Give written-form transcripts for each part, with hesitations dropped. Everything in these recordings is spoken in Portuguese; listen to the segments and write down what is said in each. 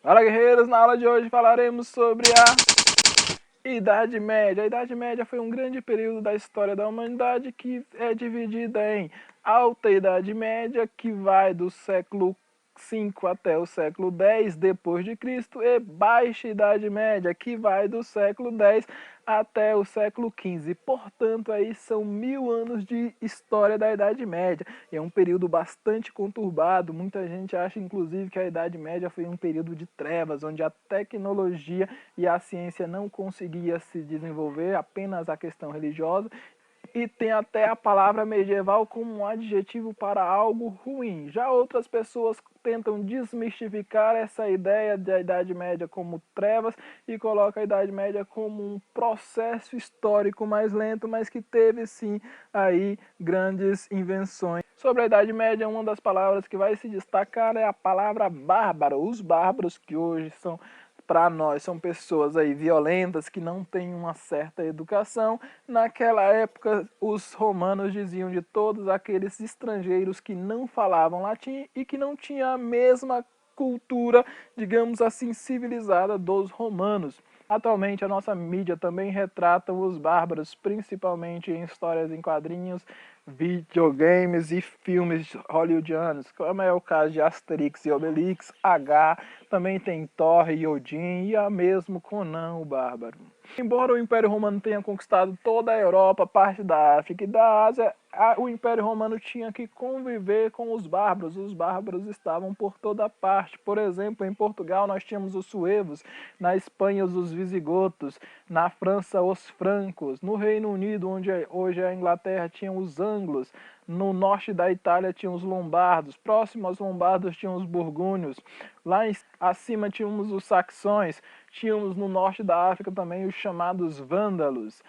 Fala, guerreiros! Na aula de hoje falaremos sobre a Idade Média. A Idade Média foi um grande período da história da humanidade que é dividida em Alta Idade Média, que vai do século V até o século X depois de Cristo, e Baixa Idade Média, que vai do século X até o século XV. Portanto, aí são 1000 anos de história da Idade Média. É um período bastante conturbado. Muita gente acha, inclusive, que a Idade Média foi um período de trevas, onde a tecnologia e a ciência não conseguia se desenvolver, apenas a questão religiosa, e tem até a palavra medieval como um adjetivo para algo ruim. Já outras pessoas tentam desmistificar essa ideia da Idade Média como trevas e colocam a Idade Média como um processo histórico mais lento, mas que teve sim aí grandes invenções. Sobre a Idade Média, uma das palavras que vai se destacar é a palavra bárbaro. Os bárbaros, que hoje são, para nós, são pessoas aí violentas que não têm uma certa educação. Naquela época, os romanos diziam de todos aqueles estrangeiros que não falavam latim e que não tinham a mesma cultura, digamos assim, civilizada dos romanos. Atualmente, a nossa mídia também retrata os bárbaros, principalmente em histórias em quadrinhos, videogames e filmes hollywoodianos, como é o caso de Asterix e Obelix, H, também tem Thor e Odin e a mesmo Conan o Bárbaro. Embora o Império Romano tenha conquistado toda a Europa, parte da África e da Ásia, o Império Romano tinha que conviver com os bárbaros. Os bárbaros estavam por toda parte. Por exemplo, em Portugal nós tínhamos os suevos, na Espanha os visigotos, na França os francos, no Reino Unido, onde hoje é a Inglaterra, tinham os anglos, no norte da Itália tinham os lombardos, próximo aos lombardos tinham os burgúnios, lá acima tínhamos os saxões, tínhamos no norte da África também os chamados vândalos.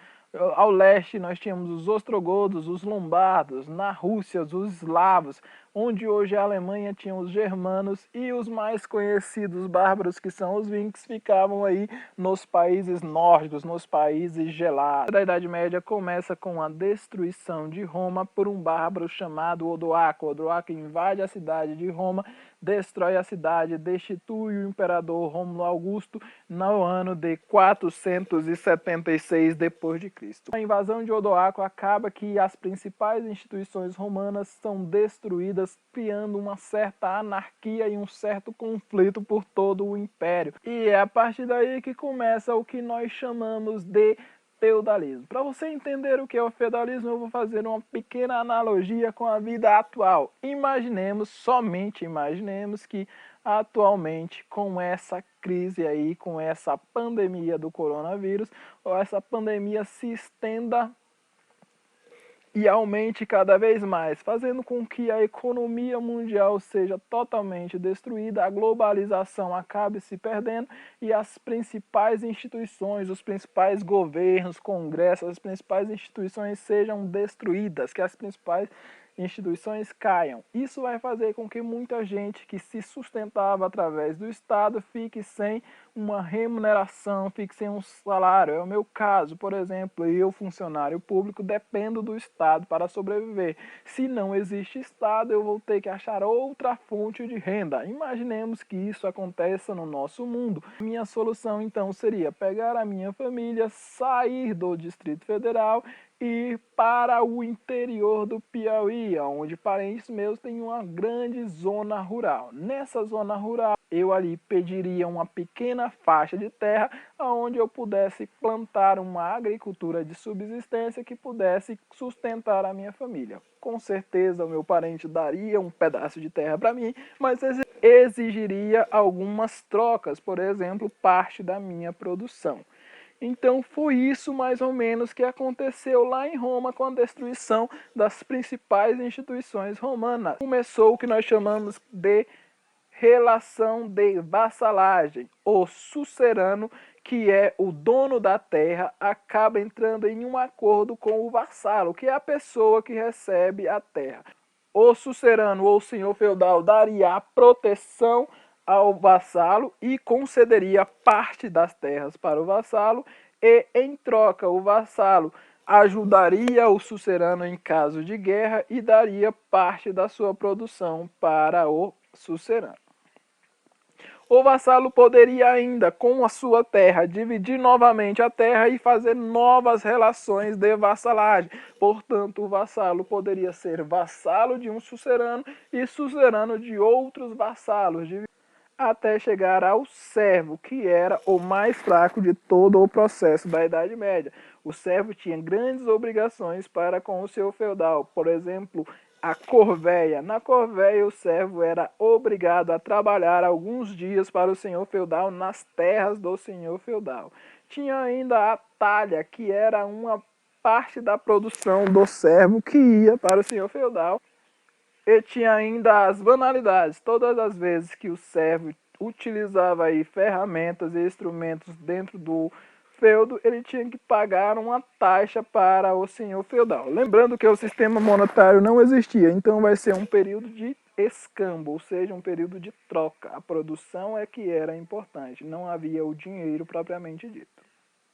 Ao leste nós tínhamos os ostrogodos, os lombardos, na Rússia os eslavos, onde hoje a Alemanha tinha os germanos e os mais conhecidos bárbaros, que são os vikings, ficavam aí nos países nórdicos, nos países gelados. A Idade Média começa com a destruição de Roma por um bárbaro chamado Odoaco. Odoaco invade a cidade de Roma, destrói a cidade, destitui o imperador Rômulo Augusto no ano de 476 d.C. A invasão de Odoaco acaba que as principais instituições romanas são destruídas, criando uma certa anarquia e um certo conflito por todo o império. E é a partir daí que começa o que nós chamamos de feudalismo. Para você entender o que é o feudalismo, eu vou fazer uma pequena analogia com a vida atual. Imaginemos, somente imaginemos que atualmente, com essa crise aí, com essa pandemia do coronavírus, ou essa pandemia se estenda e aumente cada vez mais, fazendo com que a economia mundial seja totalmente destruída, a globalização acabe se perdendo e as principais instituições, os principais governos, congressos, as principais instituições sejam destruídas, que as principais instituições caiam. Isso vai fazer com que muita gente que se sustentava através do Estado fique sem uma remuneração, fique sem um salário. É o meu caso, por exemplo, eu, funcionário público, dependo do Estado para sobreviver. Se não existe Estado, eu vou ter que achar outra fonte de renda. Imaginemos que isso aconteça no nosso mundo. Minha solução, então, seria pegar a minha família, sair do Distrito Federal e ir para o interior do Piauí, onde parentes meus têm uma grande zona rural. Nessa zona rural, eu ali pediria uma pequena faixa de terra onde eu pudesse plantar uma agricultura de subsistência que pudesse sustentar a minha família. Com certeza o meu parente daria um pedaço de terra para mim, mas exigiria algumas trocas, por exemplo, parte da minha produção. Então foi isso mais ou menos que aconteceu lá em Roma com a destruição das principais instituições romanas. Começou o que nós chamamos de relação de vassalagem. O sucerano, que é o dono da terra, acaba entrando em um acordo com o vassalo, que é a pessoa que recebe a terra. O sucerano ou senhor feudal daria a proteção ao vassalo e concederia parte das terras para o vassalo, e em troca o vassalo ajudaria o sucerano em caso de guerra e daria parte da sua produção para o sucerano. O vassalo poderia ainda, com a sua terra, dividir novamente a terra e fazer novas relações de vassalagem. Portanto, o vassalo poderia ser vassalo de um suzerano e suzerano de outros vassalos, até chegar ao servo, que era o mais fraco de todo o processo da Idade Média. O servo tinha grandes obrigações para com o seu feudal, por exemplo, a corveia. Na corveia, o servo era obrigado a trabalhar alguns dias para o senhor feudal nas terras do senhor feudal. Tinha ainda a talha, que era uma parte da produção do servo que ia para o senhor feudal. E tinha ainda as banalidades. Todas as vezes que o servo utilizava aí ferramentas e instrumentos dentro do feudo, ele tinha que pagar uma taxa para o senhor feudal. Lembrando que o sistema monetário não existia, então vai ser um período de escambo, ou seja, um período de troca. A produção é que era importante, não havia o dinheiro propriamente dito.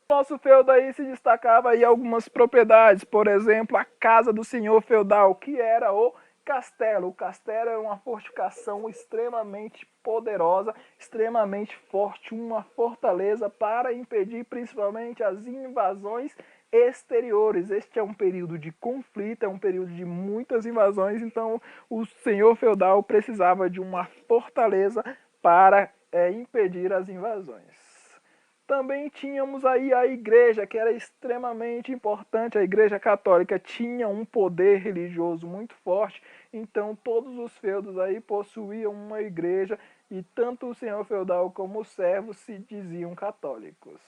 Nosso feudo aí se destacava aí algumas propriedades, por exemplo, a casa do senhor feudal, que era o castelo. O castelo era uma fortificação extremamente poderosa, extremamente forte, uma fortaleza para impedir principalmente as invasões exteriores. Este é um período de conflito, é um período de muitas invasões, então o senhor feudal precisava de uma fortaleza para impedir as invasões. Também tínhamos aí a igreja, que era extremamente importante. A igreja católica tinha um poder religioso muito forte, então todos os feudos aí possuíam uma igreja e tanto o senhor feudal como os servos se diziam católicos.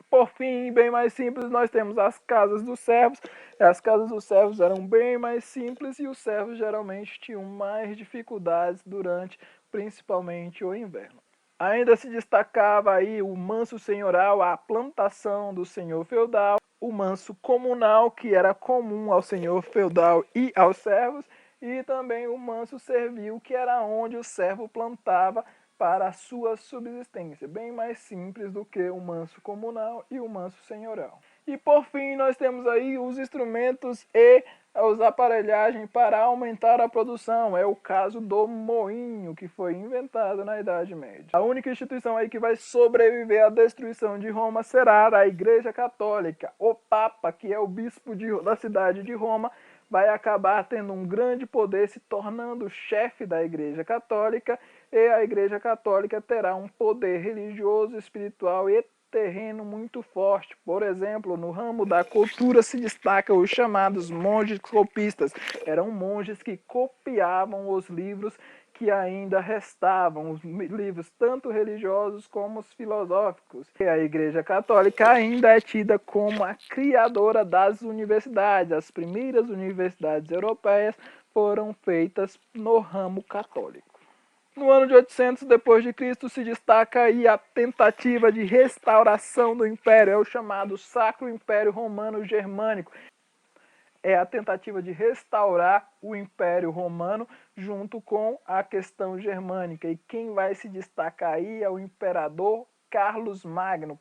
Por fim, bem mais simples, nós temos as casas dos servos. As casas dos servos eram bem mais simples e os servos geralmente tinham mais dificuldades durante principalmente o inverno. Ainda se destacava aí o manso senhoral, a plantação do senhor feudal, o manso comunal, que era comum ao senhor feudal e aos servos, e também o manso servil, que era onde o servo plantava para a sua subsistência, bem mais simples do que o manso comunal e o manso senhoral. E por fim, nós temos aí os instrumentos e as aparelhagens para aumentar a produção. É o caso do moinho, que foi inventado na Idade Média. A única instituição aí que vai sobreviver à destruição de Roma será a Igreja Católica. O Papa, que é o bispo da cidade de Roma, vai acabar tendo um grande poder, se tornando chefe da Igreja Católica, e a Igreja Católica terá um poder religioso, espiritual e terreno muito forte. Por exemplo, no ramo da cultura se destaca os chamados monges copistas. Eram monges que copiavam os livros que ainda restavam, os livros tanto religiosos como os filosóficos. E a Igreja Católica ainda é tida como a criadora das universidades. As primeiras universidades europeias foram feitas no ramo católico. No ano de 800 depois de Cristo se destaca aí a tentativa de restauração do Império, é o chamado Sacro Império Romano Germânico. É a tentativa de restaurar o Império Romano junto com a questão germânica. E quem vai se destacar aí é o imperador Carlos Magno.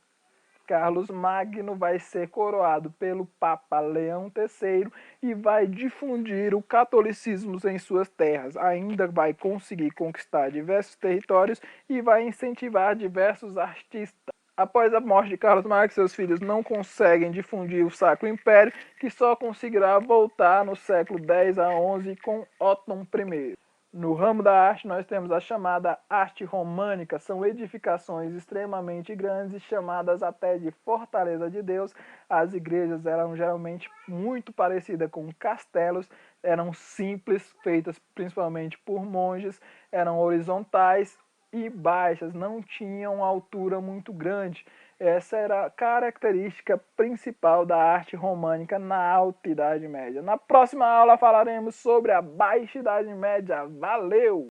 Carlos Magno vai ser coroado pelo Papa Leão III e vai difundir o catolicismo em suas terras. Ainda vai conseguir conquistar diversos territórios e vai incentivar diversos artistas. Após a morte de Carlos Magno, seus filhos não conseguem difundir o Sacro Império, que só conseguirá voltar no século X a XI com Otton I. No ramo da arte, nós temos a chamada arte românica. São edificações extremamente grandes, chamadas até de Fortaleza de Deus. As igrejas eram geralmente muito parecidas com castelos, eram simples, feitas principalmente por monges, eram horizontais e baixas, não tinham altura muito grande. Essa era a característica principal da arte românica na Alta Idade Média. Na próxima aula falaremos sobre a Baixa Idade Média. Valeu!